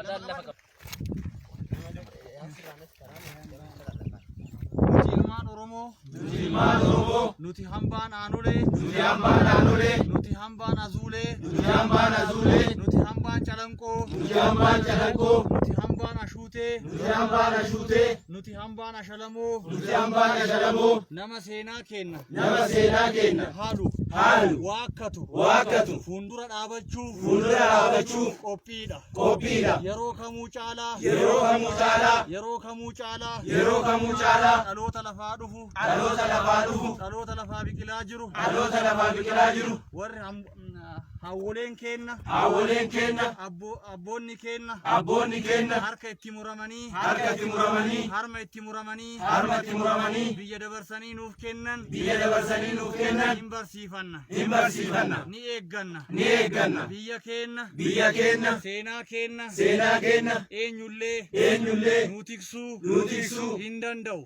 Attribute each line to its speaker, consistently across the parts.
Speaker 1: Waadaan lafa qaba.
Speaker 2: Ilmaan Oromoo
Speaker 3: nuti hambaan aanolee nuti hambaan azuulee nuti hambaan calanqoo
Speaker 2: nuti hambaan calanqoo
Speaker 3: nuti hambaan ashuutee nuti hambaan ashalamoo nama seenaa kenna haalu waakkatu fuuldura dhaabachuuf qophiidha yeroo kamuu caalaa dhaloota lafaa dhufu dhaloota lafaa biqilaa jiru warri hawwoleen keenna abboonni keenna harka itti muramanii harma itti muramanii biyya dabarsanii nuuf kennan hin barsiifanna ni eegganna biyya keenna seenaa keenna eenyullee nu tiksuu hin danda'u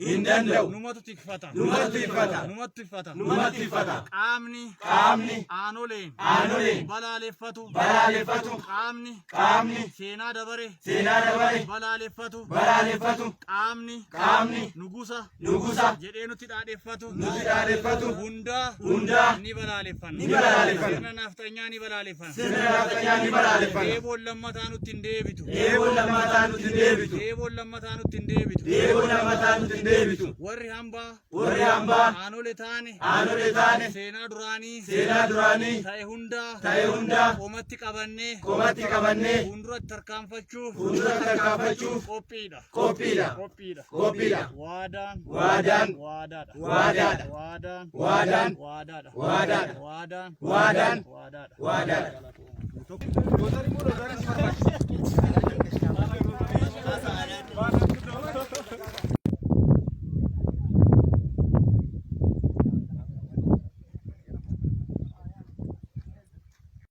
Speaker 3: numatu tikfata qaamni aanoleen balaaleffatu qaamni seenaa dabare balaaleffatu qaamni nugusa jedhee nutti dhaadheffatu hundaa ni balaaleffanna sirna naftanyaa ni balaaleffanna eeboon lammataa nutti hin deebitu warri hambaa aanolee taane seenaa duraanii ta'e hundaa komatti qabannee fuulduratti tarkaanfachuuf qophiidha waadaadha